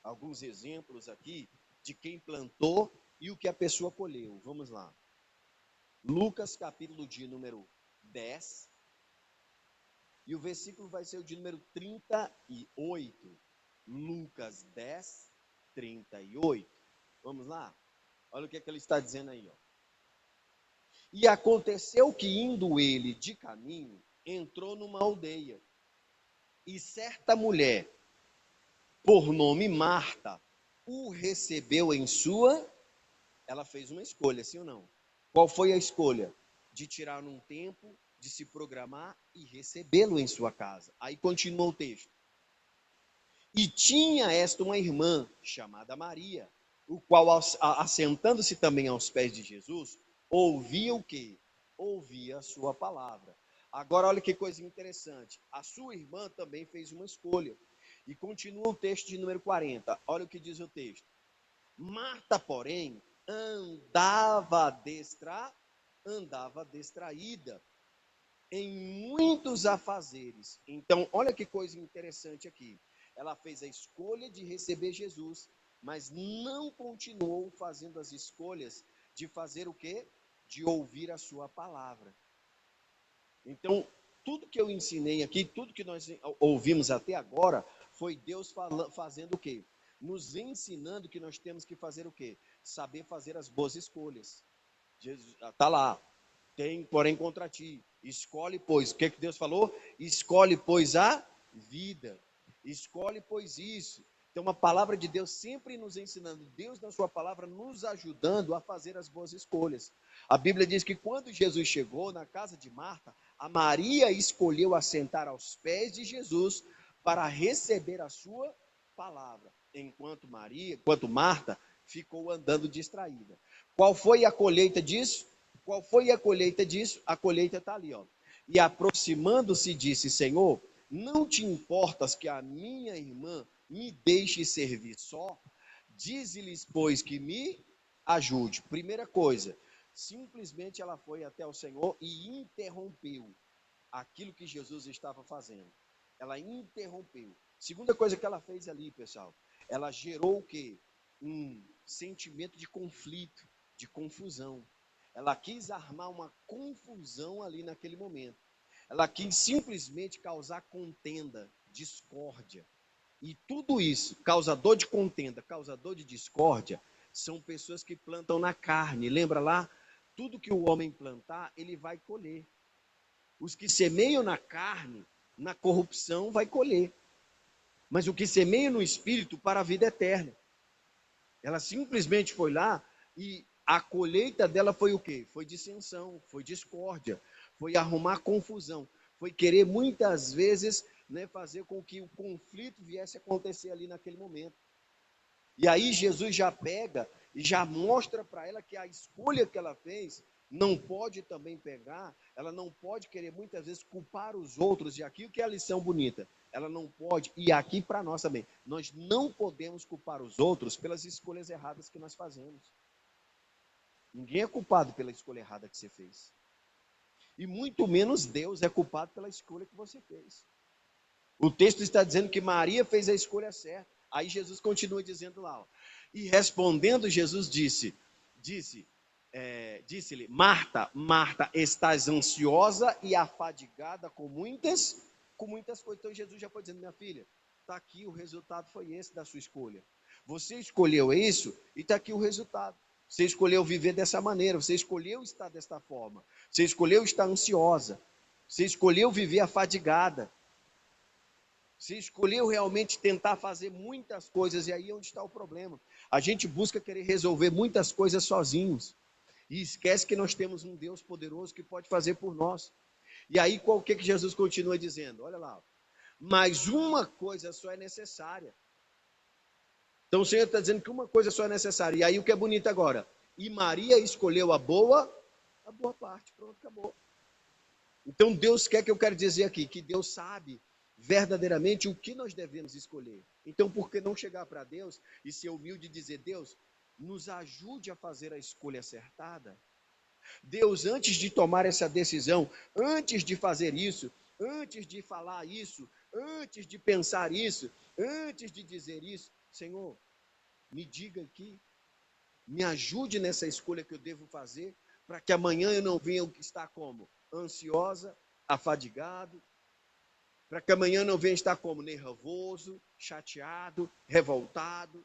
alguns exemplos aqui de quem plantou e o que a pessoa colheu. Vamos lá. Lucas, capítulo de número 10, e o versículo vai ser o de número 38. Lucas 10, 38. Vamos lá? Olha o que ele está dizendo aí, ó. E aconteceu que, indo ele de caminho, entrou numa aldeia, e certa mulher, por nome Marta, o recebeu em sua. Ela fez uma escolha, sim ou não? Qual foi a escolha? De tirar um tempo, de se programar e recebê-lo em sua casa. Aí continua o texto. E tinha esta uma irmã, chamada Maria, o qual, assentando-se também aos pés de Jesus, ouvia o quê? Ouvia a sua palavra. Agora, olha que coisa interessante. A sua irmã também fez uma escolha. E continua o texto de número 40. Olha o que diz o texto. Marta, porém, andava distraída em muitos afazeres. Então, olha que coisa interessante aqui. Ela fez a escolha de receber Jesus, mas não continuou fazendo as escolhas de fazer o quê? De ouvir a sua palavra. Então, tudo que eu ensinei aqui, tudo que nós ouvimos até agora, foi Deus fazendo o quê? Nos ensinando que nós temos que fazer o quê? Saber fazer as boas escolhas. Jesus está lá. Tem, porém, contra ti. Escolhe, pois. O que Deus falou? Escolhe, pois, a vida. Escolhe, pois, isso. Então, uma palavra de Deus sempre nos ensinando. Deus, na sua palavra, nos ajudando a fazer as boas escolhas. A Bíblia diz que quando Jesus chegou na casa de Marta, a Maria escolheu assentar aos pés de Jesus para receber a sua palavra. Enquanto Marta ficou andando distraída. Qual foi a colheita disso? Qual foi a colheita disso? A colheita está ali, ó. E aproximando-se, disse: Senhor, não te importas que a minha irmã me deixe servir só? Dize-lhes, pois, que me ajude. Primeira coisa, simplesmente ela foi até o Senhor e interrompeu aquilo que Jesus estava fazendo. Ela interrompeu. Segunda coisa que ela fez ali, pessoal, ela gerou o quê? Um sentimento de conflito, de confusão. Ela quis armar uma confusão ali naquele momento. Ela quis simplesmente causar contenda, discórdia. E tudo isso, causador de contenda, causador de discórdia, são pessoas que plantam na carne. Lembra lá? Tudo que o homem plantar, ele vai colher. Os que semeiam na carne, na corrupção, vai colher. Mas o que semeia no espírito, para a vida eterna. Ela simplesmente foi lá e a colheita dela foi o quê? Foi dissensão, foi discórdia, foi arrumar confusão, foi querer muitas vezes, né, fazer com que o conflito viesse a acontecer ali naquele momento. E aí Jesus já pega e já mostra para ela que a escolha que ela fez não pode também pegar, ela não pode querer muitas vezes culpar os outros, e aqui o que é a lição bonita, ela não pode, e aqui para nós também, nós não podemos culpar os outros pelas escolhas erradas que nós fazemos. Ninguém é culpado pela escolha errada que você fez. E muito menos Deus é culpado pela escolha que você fez. O texto está dizendo que Maria fez a escolha certa. Aí Jesus continua dizendo lá, ó, e respondendo Jesus disse-lhe, Marta, Marta, estás ansiosa e afadigada com muitas coisas. Então Jesus já foi dizendo, minha filha, está aqui, o resultado foi esse da sua escolha. Você escolheu isso e está aqui o resultado. Você escolheu viver dessa maneira, você escolheu estar desta forma, você escolheu estar ansiosa, você escolheu viver afadigada. Você escolheu realmente tentar fazer muitas coisas, e aí é onde está o problema. A gente busca querer resolver muitas coisas sozinhos, e esquece que nós temos um Deus poderoso que pode fazer por nós. E aí, qual que Jesus continua dizendo? Olha lá, mas uma coisa só é necessária. Então o Senhor está dizendo que uma coisa só é necessária. E aí o que é bonito agora? E Maria escolheu a boa parte. Pronto, acabou. Então Deus quer, que eu quero dizer aqui, que Deus sabe verdadeiramente o que nós devemos escolher. Então por que não chegar para Deus e ser humilde e dizer, Deus, nos ajude a fazer a escolha acertada? Deus, antes de tomar essa decisão, antes de fazer isso, antes de falar isso, antes de pensar isso, antes de dizer isso, Senhor, me diga aqui, me ajude nessa escolha que eu devo fazer, para que amanhã eu não venha estar como? Ansiosa, afadigado, para que amanhã eu não venha estar como? Nervoso, chateado, revoltado.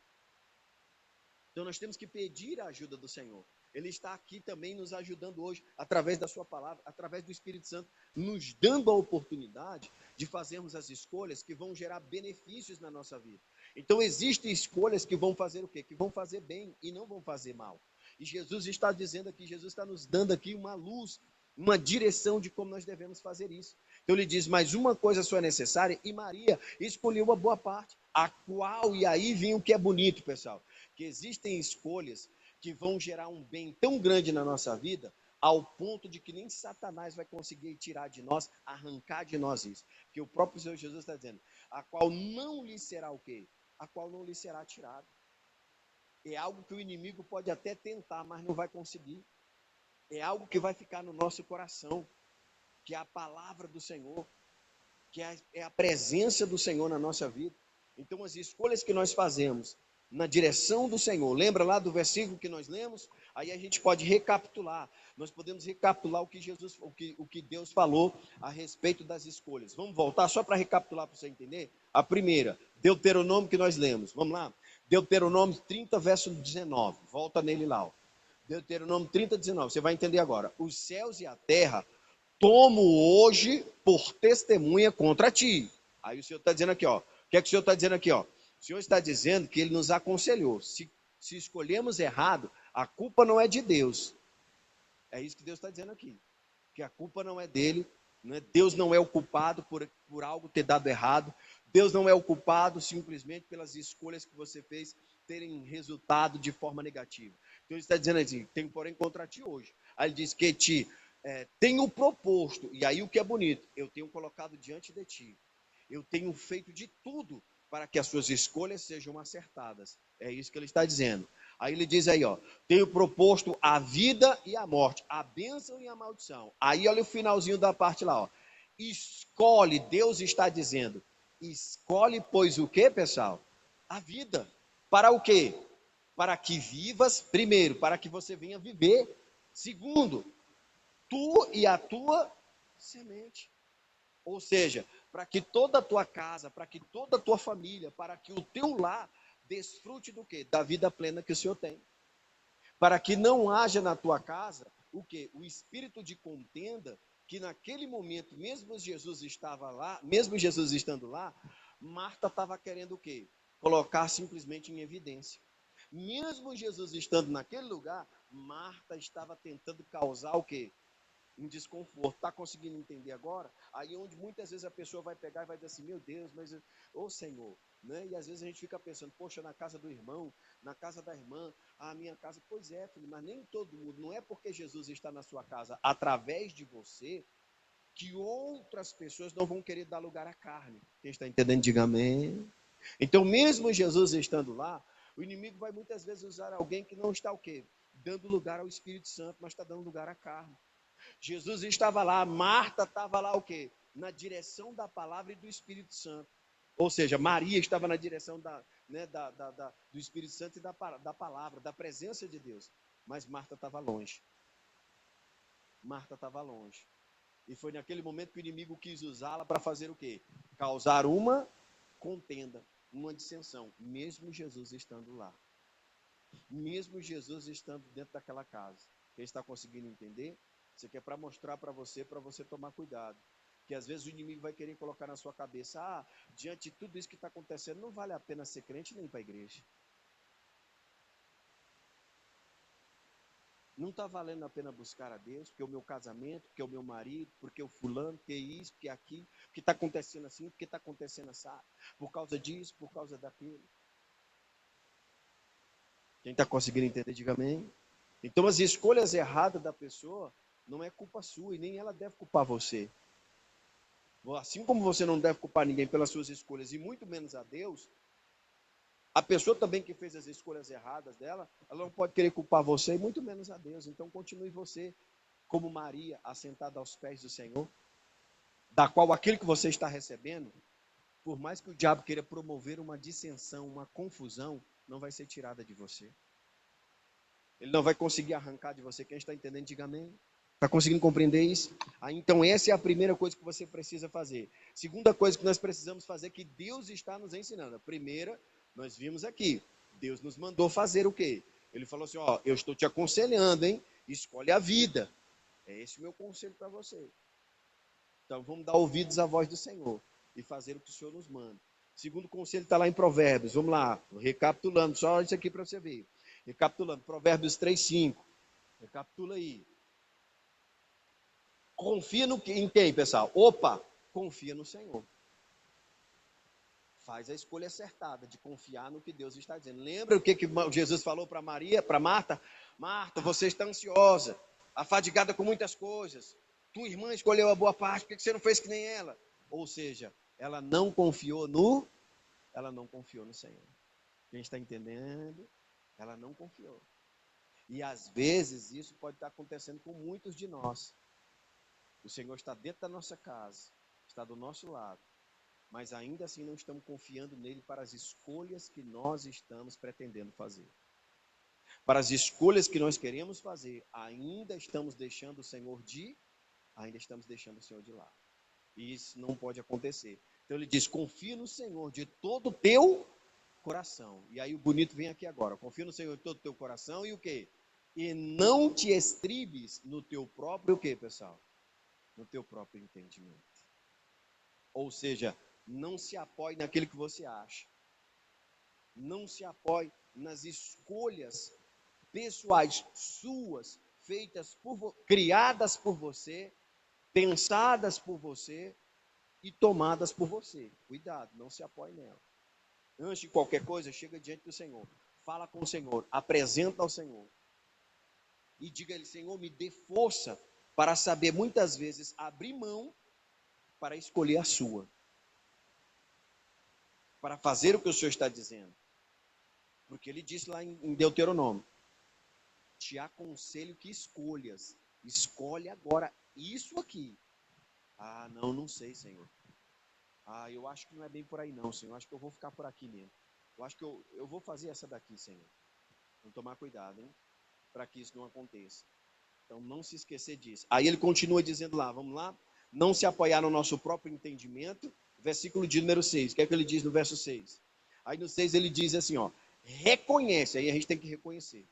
Então nós temos que pedir a ajuda do Senhor. Ele está aqui também nos ajudando hoje, através da sua palavra, através do Espírito Santo, nos dando a oportunidade de fazermos as escolhas que vão gerar benefícios na nossa vida. Então existem escolhas que vão fazer o quê? Que vão fazer bem e não vão fazer mal. E Jesus está dizendo aqui, Jesus está nos dando aqui uma luz, uma direção de como nós devemos fazer isso. Então ele diz, mas uma coisa só é necessária, e Maria escolheu uma boa parte, a qual, e aí vem o que é bonito, pessoal, que existem escolhas que vão gerar um bem tão grande na nossa vida, ao ponto de que nem Satanás vai conseguir tirar de nós, arrancar de nós isso. Que o próprio Senhor Jesus está dizendo, a qual não lhe será o quê? A qual não lhe será tirado. É algo que o inimigo pode até tentar, mas não vai conseguir. É algo que vai ficar no nosso coração, que é a palavra do Senhor, que é a presença do Senhor na nossa vida. Então, as escolhas que nós fazemos na direção do Senhor, lembra lá do versículo que nós lemos? Aí a gente pode recapitular. Nós podemos recapitular o que Deus falou a respeito das escolhas. Vamos voltar só para recapitular para você entender? A primeira, Deuteronômio que nós lemos. Vamos lá? Deuteronômio 30, verso 19. Volta nele lá. Ó. Deuteronômio 30, 19. Você vai entender agora. Os céus e a terra tomo hoje por testemunha contra ti. Aí o Senhor está dizendo aqui, ó. O que é que o Senhor está dizendo aqui, ó? O Senhor está dizendo que Ele nos aconselhou. Se escolhemos errado, a culpa não é de Deus. É isso que Deus está dizendo aqui. Que a culpa não é dele. Né? Deus não é o culpado por algo ter dado errado. Deus não é o culpado simplesmente pelas escolhas que você fez terem resultado de forma negativa. Então Ele está dizendo assim, tenho porém contra ti hoje. Aí Ele diz que tenho proposto, e aí o que é bonito, eu tenho colocado diante de ti, eu tenho feito de tudo para que as suas escolhas sejam acertadas. É isso que ele está dizendo. Aí ele diz aí, ó, tenho proposto a vida e a morte, a bênção e a maldição. Aí olha o finalzinho da parte lá, ó. Escolhe, Deus está dizendo, escolhe, pois o que, pessoal? A vida. Para o quê? Para que vivas, primeiro, para que você venha viver. Segundo, tu e a tua semente. Ou seja, para que toda a tua casa, para que toda a tua família, para que o teu lar desfrute do quê? Da vida plena que o Senhor tem. Para que não haja na tua casa o quê? O espírito de contenda, que naquele momento, mesmo Jesus estava lá, mesmo Jesus estando lá, Marta estava querendo o quê? Colocar simplesmente em evidência. Mesmo Jesus estando naquele lugar, Marta estava tentando causar o quê? Um desconforto. Está conseguindo entender agora? Aí onde muitas vezes a pessoa vai pegar e vai dizer assim, meu Deus, mas, ô Senhor, né? E às vezes a gente fica pensando, poxa, na casa do irmão, na casa da irmã, a minha casa, pois é, filho, mas nem todo mundo, não é porque Jesus está na sua casa através de você, que outras pessoas não vão querer dar lugar à carne. Quem está entendendo, diga amém. Então, mesmo Jesus estando lá, o inimigo vai muitas vezes usar alguém que não está o quê? Dando lugar ao Espírito Santo, mas está dando lugar à carne. Jesus estava lá, Marta estava lá o quê? Na direção da palavra e do Espírito Santo. Ou seja, Maria estava na direção do Espírito Santo e da palavra, da presença de Deus. Mas Marta estava longe. Marta estava longe. E foi naquele momento que o inimigo quis usá-la para fazer o quê? Causar uma contenda, uma dissensão, mesmo Jesus estando lá. Mesmo Jesus estando dentro daquela casa. Quem está conseguindo entender? Isso aqui é para mostrar para você tomar cuidado. Que às vezes o inimigo vai querer colocar na sua cabeça, diante de tudo isso que está acontecendo, não vale a pena ser crente nem ir para a igreja. Não está valendo a pena buscar a Deus, porque é o meu casamento, porque é o meu marido, porque o fulano, porque isso, porque aquilo, porque está acontecendo assim, porque está acontecendo assim, por causa disso, por causa daquilo. Quem está conseguindo entender, diga amém. Então as escolhas erradas da pessoa não é culpa sua e nem ela deve culpar você. Assim como você não deve culpar ninguém pelas suas escolhas e muito menos a Deus, a pessoa também que fez as escolhas erradas dela, ela não pode querer culpar você e muito menos a Deus. Então continue você como Maria, assentada aos pés do Senhor, da qual aquilo que você está recebendo por mais que o diabo queira promover uma dissensão, uma confusão, não vai ser tirada de você. Ele não vai conseguir arrancar de você. Quem está entendendo, diga amém. Está conseguindo compreender isso? Então, essa é a primeira coisa que você precisa fazer. Segunda coisa que nós precisamos fazer, que Deus está nos ensinando. A primeira, nós vimos aqui. Deus nos mandou fazer o quê? Ele falou assim, ó, eu estou te aconselhando, hein? Escolhe a vida. É esse o meu conselho para você. Então, vamos dar ouvidos à voz do Senhor e fazer o que o Senhor nos manda. Segundo conselho está lá em Provérbios. Vamos lá, recapitulando, só isso aqui para você ver. Recapitulando, Provérbios 3:5. Recapitula aí. Confia em quem, pessoal? Opa, confia no Senhor. Faz a escolha acertada de confiar no que Deus está dizendo. Lembra o que Jesus falou para Maria, para Marta? Marta, você está ansiosa, afadigada com muitas coisas. Tua irmã escolheu a boa parte, por que você não fez que nem ela? Ou seja, ela não confiou no Senhor. Quem está entendendo? Ela não confiou. E às vezes isso pode estar acontecendo com muitos de nós. O Senhor está dentro da nossa casa, está do nosso lado, mas ainda assim não estamos confiando nele para as escolhas que nós estamos pretendendo fazer. Para as escolhas que nós queremos fazer, ainda estamos deixando o Senhor de lado. E isso não pode acontecer. Então ele diz: confia no Senhor de todo o teu coração. E aí o bonito vem aqui agora. Confia no Senhor de todo o teu coração e o quê? E não te estribes no teu próprio o quê, pessoal? No teu próprio entendimento. Ou seja, não se apoie naquilo que você acha. Não se apoie nas escolhas pessoais suas, criadas por você, pensadas por você e tomadas por você. Cuidado, não se apoie nela. Antes de qualquer coisa, chega diante do Senhor. Fala com o Senhor, apresenta ao Senhor. E diga-lhe: Senhor, me dê força para saber muitas vezes abrir mão para escolher a sua. Para fazer o que o Senhor está dizendo. Porque ele disse lá em Deuteronômio: te aconselho que escolhas. Escolhe agora isso aqui. Ah, não sei, Senhor. Ah, eu acho que não é bem por aí não, Senhor. Eu acho que eu vou ficar por aqui mesmo. Eu acho que eu vou fazer essa daqui, Senhor. Vamos tomar cuidado, hein? Para que isso não aconteça. Então, não se esquecer disso. Aí ele continua dizendo lá, vamos lá? Não se apoiar no nosso próprio entendimento. Versículo de número 6. O que é que ele diz no verso 6? Aí no 6 ele diz assim, ó. Reconhece. Aí a gente tem que reconhecer.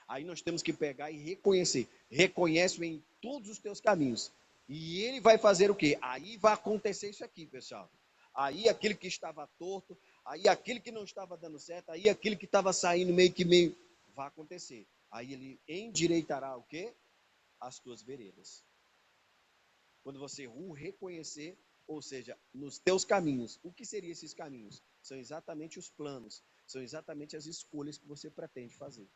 Aí nós temos que pegar e reconhecer. Reconhece-o em todos os teus caminhos. E ele vai fazer o quê? Aí vai acontecer isso aqui, pessoal. Aí aquele que estava torto, aí aquele que não estava dando certo, aí aquele que estava saindo meio, vai acontecer. Aí ele endireitará o quê? As tuas veredas. Quando você o reconhecer, ou seja, nos teus caminhos. O que seriam esses caminhos? São exatamente os planos, são exatamente as escolhas que você pretende fazer.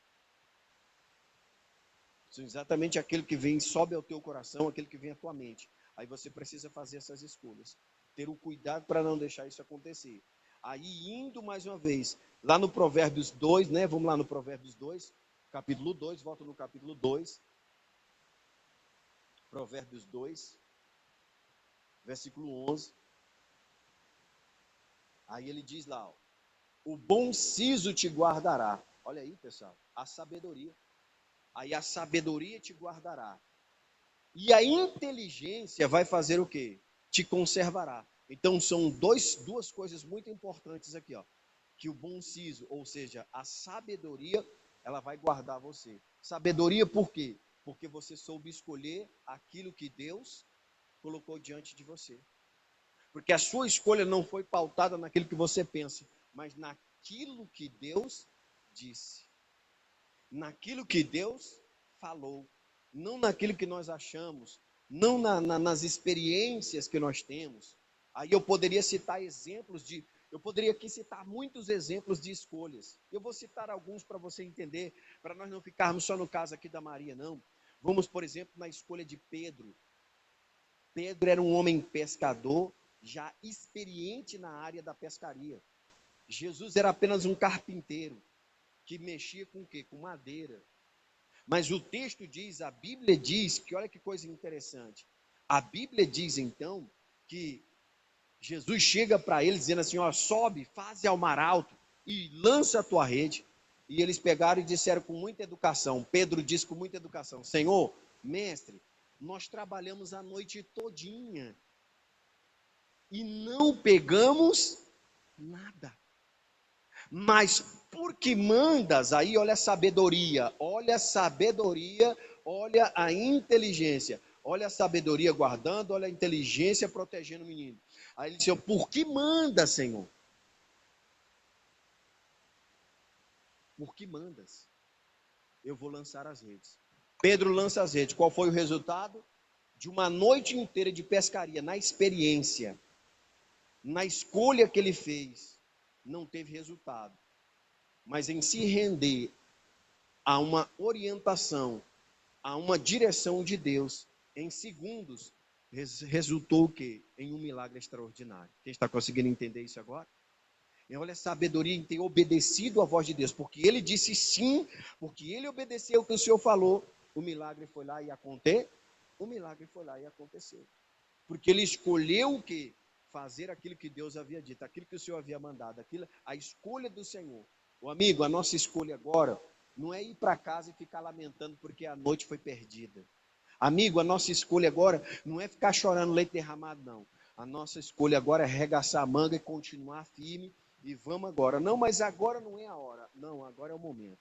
São exatamente aquele que vem, sobe ao teu coração, aquele que vem à tua mente. Aí você precisa fazer essas escolhas. Ter o cuidado para não deixar isso acontecer. Aí, indo mais uma vez, lá no Provérbios 2, né? Vamos lá no Provérbios 2, capítulo 2, volta no capítulo 2. Provérbios 2, versículo 11. Aí ele diz lá, ó, o bom siso te guardará. Olha aí, pessoal, a sabedoria. Aí a sabedoria te guardará. E a inteligência vai fazer o quê? Te conservará. Então são duas coisas muito importantes aqui, ó. Que o bom siso, ou seja, a sabedoria, ela vai guardar você. Sabedoria por quê? Porque você soube escolher aquilo que Deus colocou diante de você. Porque a sua escolha não foi pautada naquilo que você pensa, mas naquilo que Deus disse. Naquilo que Deus falou. Não naquilo que nós achamos, não nas experiências que nós temos. Aí eu poderia citar eu poderia aqui citar muitos exemplos de escolhas. Eu vou citar alguns para você entender, para nós não ficarmos só no caso aqui da Maria, não. Vamos, por exemplo, na escolha de Pedro. Pedro era um homem pescador, já experiente na área da pescaria. Jesus era apenas um carpinteiro, que mexia com o quê? Com madeira. Mas o texto diz, a Bíblia diz, que olha que coisa interessante. A Bíblia diz então que Jesus chega para ele dizendo assim, ó, sobe, faze ao mar alto e lança a tua rede. E eles pegaram e disseram com muita educação, Pedro disse com muita educação, Senhor, mestre, nós trabalhamos a noite todinha e não pegamos nada. Mas porque mandas, aí olha a sabedoria, olha a inteligência, olha a sabedoria guardando, olha a inteligência protegendo o menino. Aí ele disse, por que manda, Senhor? Por que mandas? Eu vou lançar as redes. Pedro lança as redes. Qual foi o resultado? De uma noite inteira de pescaria, na experiência, na escolha que ele fez, não teve resultado. Mas em se render a uma orientação, a uma direção de Deus, em segundos, resultou o quê? Em um milagre extraordinário. Quem está conseguindo entender isso agora? E olha a sabedoria em ter obedecido à voz de Deus, porque ele disse sim, porque ele obedeceu o que o Senhor falou, o milagre foi lá e aconteceu. O milagre foi lá e aconteceu. Porque ele escolheu o quê? Fazer aquilo que Deus havia dito, aquilo que o Senhor havia mandado, aquilo, a escolha do Senhor. O amigo, a nossa escolha agora não é ir para casa e ficar lamentando porque a noite foi perdida. Amigo, a nossa escolha agora não é ficar chorando leite derramado, não. A nossa escolha agora é arregaçar a manga e continuar firme e vamos agora. Não, mas agora não é a hora. Não, agora é o momento.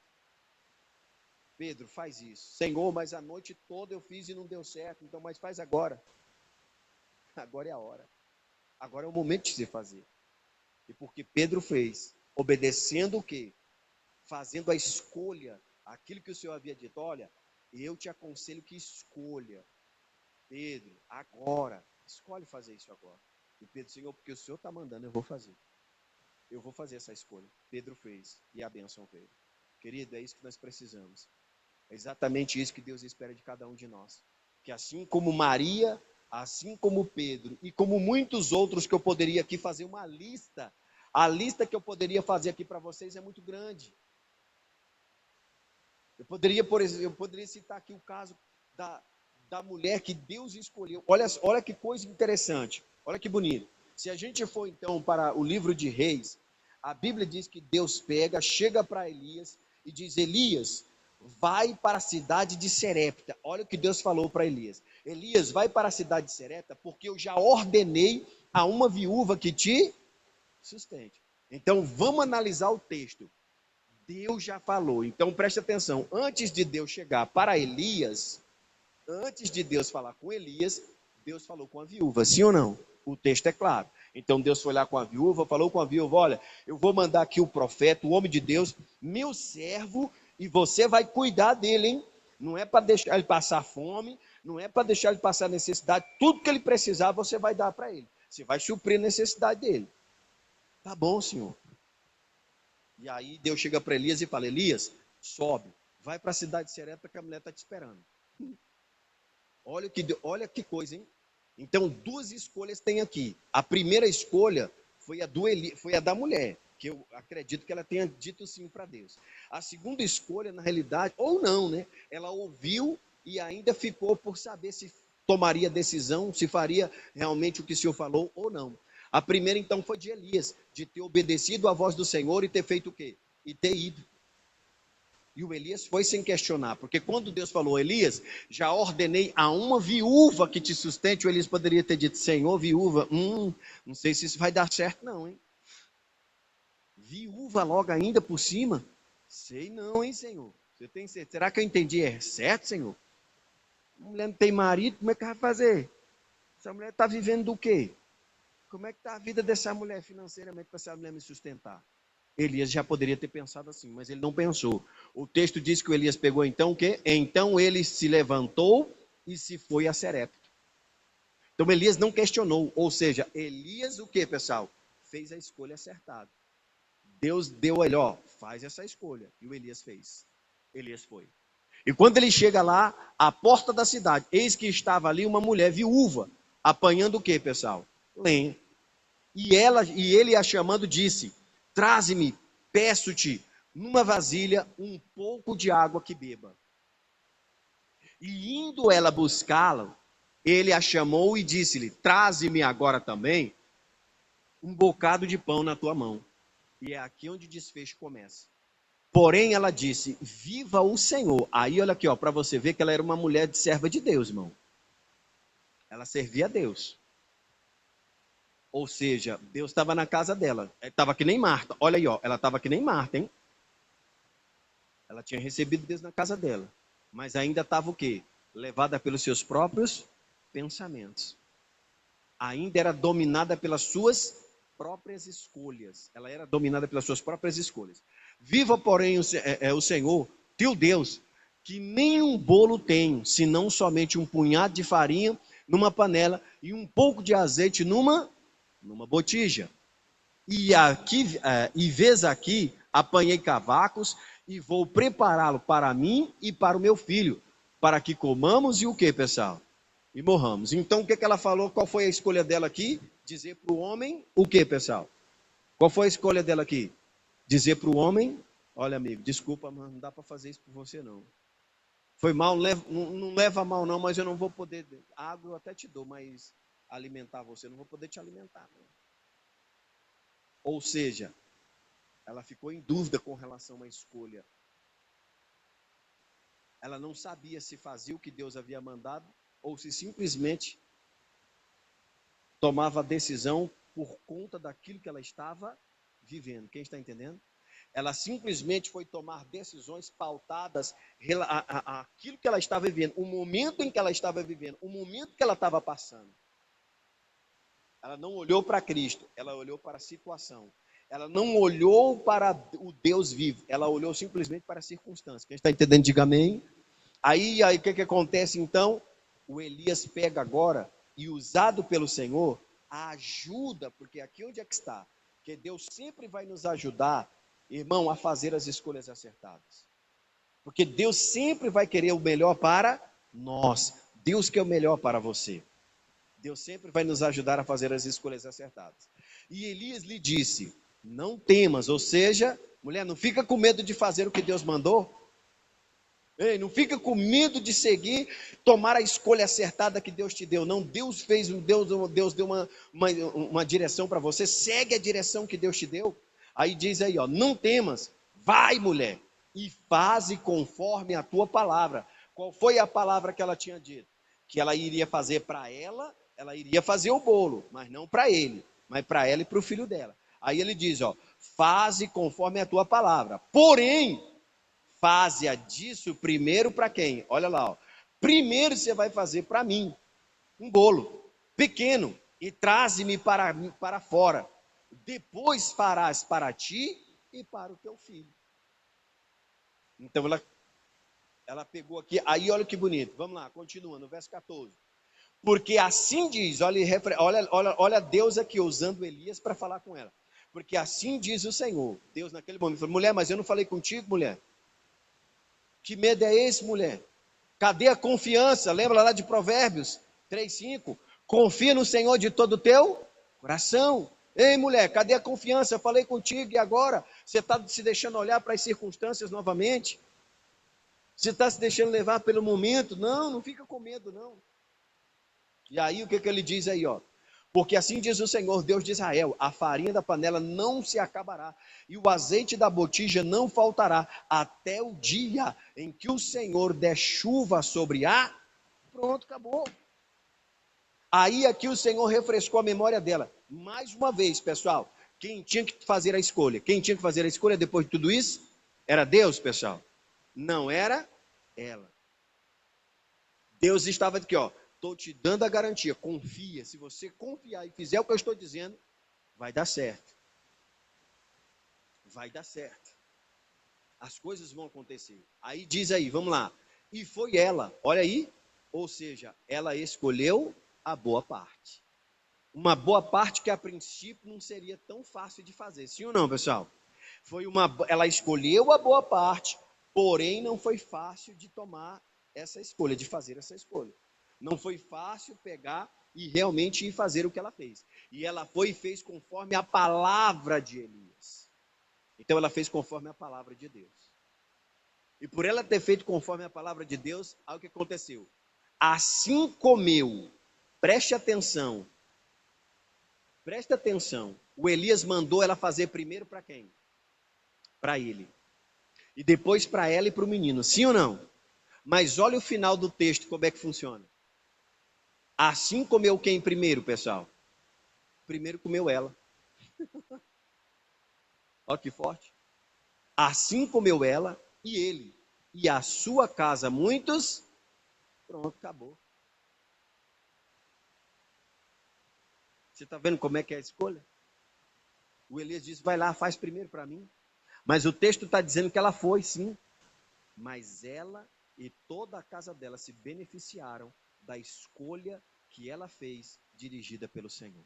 Pedro, faz isso. Senhor, mas a noite toda eu fiz e não deu certo, então, mas faz agora. Agora é a hora. Agora é o momento de se fazer. E porque Pedro fez, obedecendo o quê? Fazendo a escolha, aquilo que o Senhor havia dito. Olha, eu te aconselho que escolha. Pedro, agora. Escolhe fazer isso agora. E Pedro, Senhor, porque o Senhor está mandando, eu vou fazer. Eu vou fazer essa escolha. Pedro fez e a bênção veio. Querido, é isso que nós precisamos. É exatamente isso que Deus espera de cada um de nós. Que assim como Maria, assim como Pedro e como muitos outros que eu poderia aqui fazer uma lista, a lista que eu poderia fazer aqui para vocês é muito grande. Eu poderia, por exemplo, eu poderia citar aqui o caso da mulher que Deus escolheu. Olha que coisa interessante. Olha que bonito. Se a gente for então para o livro de Reis, a Bíblia diz que Deus chega para Elias e diz: Elias, vai para a cidade de Serepta. Olha o que Deus falou para Elias. Elias, vai para a cidade de Serepta, porque eu já ordenei a uma viúva que te sustente. Então vamos analisar o texto. Deus já falou. Então preste atenção. Antes de Deus chegar para Elias, antes de Deus falar com Elias, Deus falou com a viúva, sim ou não? O texto é claro. Então Deus foi lá com a viúva, falou com a viúva: olha, eu vou mandar aqui o profeta, o homem de Deus, meu servo, e você vai cuidar dele, hein? Não é para deixar ele passar fome, não é para deixar ele passar necessidade, tudo que ele precisar você vai dar para ele. Você vai suprir a necessidade dele. Tá bom, Senhor. E aí Deus chega para Elias e fala: Elias, sobe, vai para a cidade de Serepta que a mulher está te esperando. Olha que coisa, hein? Então, duas escolhas tem aqui. A primeira escolha foi foi a da mulher, que eu acredito que ela tenha dito sim para Deus. A segunda escolha, na realidade, ou não, né? Ela ouviu e ainda ficou por saber se tomaria decisão, se faria realmente o que o Senhor falou ou não. A primeira, então, foi de Elias, de ter obedecido à voz do Senhor e ter feito o quê? E ter ido. E o Elias foi sem questionar, porque quando Deus falou: Elias, já ordenei a uma viúva que te sustente, o Elias poderia ter dito: Senhor, viúva, não sei se isso vai dar certo não, hein? Viúva logo ainda por cima? Sei não, hein, Senhor? Você tem certeza? Será que eu entendi certo, Senhor? A mulher não tem marido, como é que vai fazer? Essa mulher está vivendo do quê? Como é que está a vida dessa mulher financeiramente para essa mulher me sustentar? Elias já poderia ter pensado assim, mas ele não pensou. O texto diz que o Elias pegou então o quê? Então ele se levantou e se foi a Serepta. Então Elias não questionou, ou seja, Elias o quê, pessoal? Fez a escolha acertada. Deus deu a ele, ó, faz essa escolha. E o Elias fez. Elias foi. E quando ele chega lá, à porta da cidade, eis que estava ali uma mulher viúva, apanhando o quê, pessoal? Lenha. E ele a chamando disse: traze-me, peço-te, numa vasilha, um pouco de água que beba. E indo ela buscá-la, ele a chamou e disse-lhe: traze-me agora também um bocado de pão na tua mão. E é aqui onde o desfecho começa. Porém, ela disse: viva o Senhor. Aí, olha aqui, ó, para você ver que ela era uma mulher de serva de Deus, irmão. Ela servia a Deus. Ou seja, Deus estava na casa dela. Estava que nem Marta. Olha aí, ó, ela estava que nem Marta, hein? Ela tinha recebido Deus na casa dela. Mas ainda estava o quê? Levada pelos seus próprios pensamentos. Ainda era dominada pelas suas próprias escolhas. Ela era dominada pelas suas próprias escolhas. Viva, porém, o Senhor, teu Deus, que nem um bolo tenho, senão somente um punhado de farinha numa panela e um pouco de azeite numa botija. E vês aqui, apanhei cavacos e vou prepará-lo para mim e para o meu filho, para que comamos e o que, pessoal? E morramos. Então, o que ela falou? Qual foi a escolha dela aqui? Dizer para o homem o que, pessoal? Qual foi a escolha dela aqui? Dizer para o homem: olha, amigo, desculpa, mas não dá para fazer isso por você, não. Foi mal, não leva mal, não, mas eu não vou poder. Água eu até te dou, mas alimentar você, eu não vou poder te alimentar, não. Ou seja, ela ficou em dúvida com relação à escolha. Ela não sabia se fazia o que Deus havia mandado ou se simplesmente tomava a decisão por conta daquilo que ela estava vivendo. Quem está entendendo? Ela simplesmente foi tomar decisões pautadas àquilo que ela estava vivendo, o momento em que ela estava vivendo, o momento que ela estava passando. Ela não olhou para Cristo, ela olhou para a situação. Ela não olhou para o Deus vivo, ela olhou simplesmente para a circunstância. Quem está entendendo, diga amém. Aí o que acontece então? O Elias pega agora e, usado pelo Senhor, ajuda, porque aqui onde é que está? Que Deus sempre vai nos ajudar, irmão, a fazer as escolhas acertadas. Porque Deus sempre vai querer o melhor para nós. Deus quer o melhor para você. Deus sempre vai nos ajudar a fazer as escolhas acertadas. E Elias lhe disse: não temas, ou seja, mulher, não fica com medo de fazer o que Deus mandou. Ei, não fica com medo de seguir, tomar a escolha acertada que Deus te deu. Não, Deus fez, Deus deu uma direção para você. Segue a direção que Deus te deu. Aí diz aí, ó, não temas, vai, mulher, e faze conforme a tua palavra. Qual foi a palavra que ela tinha dito? Que ela iria fazer para ela iria fazer o bolo, mas não para ele, mas para ela e para o filho dela. Aí ele diz, ó, faze conforme a tua palavra. Porém, faze-a disso primeiro para quem? Olha lá, ó. Primeiro você vai fazer para mim um bolo pequeno e traze-me para fora. Depois farás para ti e para o teu filho. Então ela pegou aqui, aí olha que bonito. Vamos lá, continua no verso 14. Porque assim diz, olha Deus aqui usando Elias para falar com ela. Porque assim diz o Senhor. Deus naquele momento falou: mulher, mas eu não falei contigo, mulher. Que medo é esse, mulher? Cadê a confiança? Lembra lá de Provérbios 3:5? Confia no Senhor de todo o teu coração. Ei, mulher, cadê a confiança? Eu falei contigo e agora? Você está se deixando olhar para as circunstâncias novamente? Você está se deixando levar pelo momento? Não, não fica com medo, não. E aí, o que ele diz aí, ó? Porque assim diz o Senhor, Deus de Israel: a farinha da panela não se acabará, e o azeite da botija não faltará, até o dia em que o Senhor der chuva sobre a... Pronto, acabou. Aí aqui o Senhor refrescou a memória dela. Mais uma vez, pessoal, quem tinha que fazer a escolha? Quem tinha que fazer a escolha depois de tudo isso? Era Deus, pessoal? Não era ela. Deus estava aqui, ó. Estou te dando a garantia, confia. Se você confiar e fizer o que eu estou dizendo, vai dar certo. Vai dar certo. As coisas vão acontecer. Aí diz aí, vamos lá. E foi ela, olha aí. Ou seja, ela escolheu a boa parte. Uma boa parte que a princípio não seria tão fácil de fazer. Sim ou não, pessoal? Ela escolheu a boa parte, porém não foi fácil de tomar essa escolha, de fazer essa escolha. Não foi fácil pegar e realmente ir fazer o que ela fez. E ela foi e fez conforme a palavra de Elias. Então ela fez conforme a palavra de Deus. E por ela ter feito conforme a palavra de Deus, olha o que aconteceu. Assim comeu, preste atenção, presta atenção, o Elias mandou ela fazer primeiro para quem? Para ele. E depois para ela e para o menino, sim ou não? Mas olha o final do texto, como é que funciona. Assim comeu quem primeiro, pessoal? Primeiro comeu ela. Olha que forte. Assim comeu ela e ele. E a sua casa, muitos. Pronto, acabou. Você está vendo como é que é a escolha? O Elias disse, vai lá, faz primeiro para mim. Mas o texto está dizendo que ela foi, sim. Mas ela e toda a casa dela se beneficiaram da escolha que ela fez, dirigida pelo Senhor.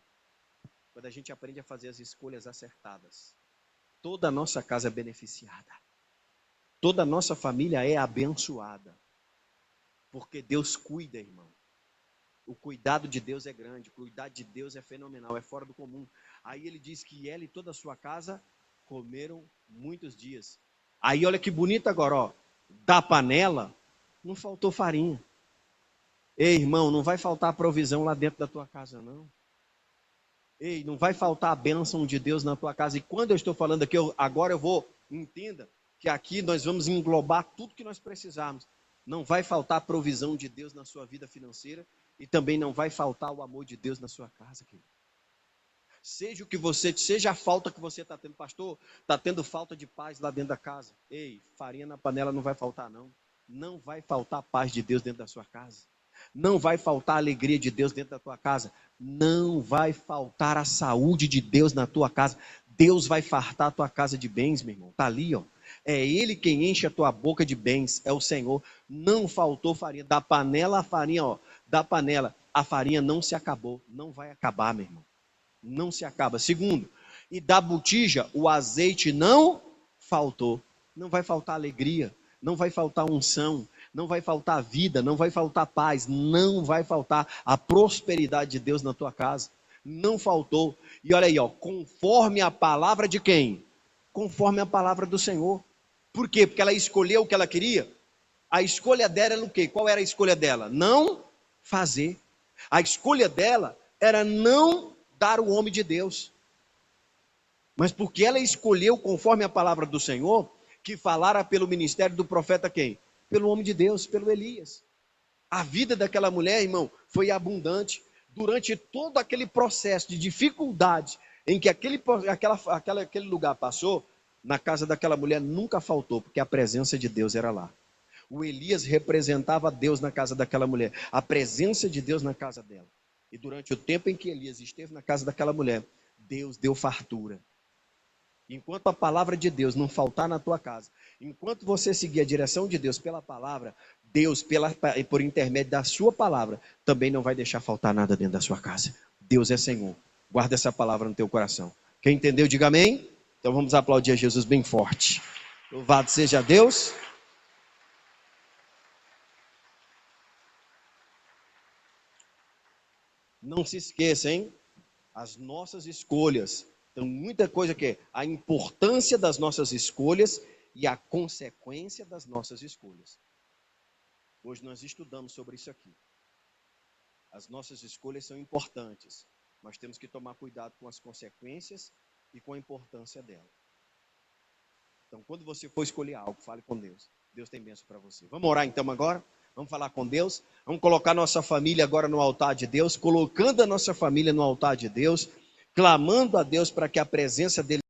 Quando a gente aprende a fazer as escolhas acertadas, toda a nossa casa é beneficiada. Toda a nossa família é abençoada. Porque Deus cuida, irmão. O cuidado de Deus é grande, o cuidado de Deus é fenomenal, é fora do comum. Aí ele diz que ela e toda a sua casa comeram muitos dias. Aí olha que bonito agora, ó. Da panela não faltou farinha. Ei, irmão, não vai faltar provisão lá dentro da tua casa, não. Ei, não vai faltar a bênção de Deus na tua casa. E quando eu estou falando aqui, agora eu vou, entenda, que aqui nós vamos englobar tudo que nós precisarmos. Não vai faltar a provisão de Deus na sua vida financeira e também não vai faltar o amor de Deus na sua casa, querido. Seja a falta que você está tendo, pastor, está tendo falta de paz lá dentro da casa. Ei, farinha na panela não vai faltar, não. Não vai faltar a paz de Deus dentro da sua casa. Não vai faltar a alegria de Deus dentro da tua casa. Não vai faltar a saúde de Deus na tua casa. Deus vai fartar a tua casa de bens, meu irmão. Está ali, ó. É Ele quem enche a tua boca de bens, é o Senhor. Não faltou farinha. Da panela a farinha, ó. Da panela, a farinha não se acabou. Não vai acabar, meu irmão. Não se acaba. Segundo, e da botija o azeite não faltou. Não vai faltar alegria, não vai faltar unção, não vai faltar vida, não vai faltar paz, não vai faltar a prosperidade de Deus na tua casa. Não faltou. E olha aí, ó, conforme a palavra de quem? Conforme a palavra do Senhor. Por quê? Porque ela escolheu o que ela queria. A escolha dela era o quê? Qual era a escolha dela? Não fazer. A escolha dela era não dar o homem de Deus. Mas porque ela escolheu conforme a palavra do Senhor, que falara pelo ministério do profeta quem? Pelo homem de Deus, pelo Elias. A vida daquela mulher, irmão, foi abundante. Durante todo aquele processo de dificuldade em que aquele lugar passou, na casa daquela mulher nunca faltou, porque a presença de Deus era lá. O Elias representava Deus na casa daquela mulher, a presença de Deus na casa dela. E durante o tempo em que Elias esteve na casa daquela mulher, Deus deu fartura. Enquanto a palavra de Deus não faltar na tua casa, enquanto você seguir a direção de Deus pela palavra, Deus, por intermédio da sua palavra, também não vai deixar faltar nada dentro da sua casa. Deus é Senhor. Guarda essa palavra no teu coração. Quem entendeu, diga amém. Então vamos aplaudir a Jesus bem forte. Louvado seja Deus. Não se esqueça, hein? As nossas escolhas. Então, muita coisa que é a importância das nossas escolhas e a consequência das nossas escolhas. Hoje nós estudamos sobre isso aqui. As nossas escolhas são importantes, mas temos que tomar cuidado com as consequências e com a importância dela. Então, quando você for escolher algo, fale com Deus. Deus tem bênção para você. Vamos orar então agora? Vamos falar com Deus? Vamos colocar nossa família agora no altar de Deus, colocando a nossa família no altar de Deus, clamando a Deus para que a presença dele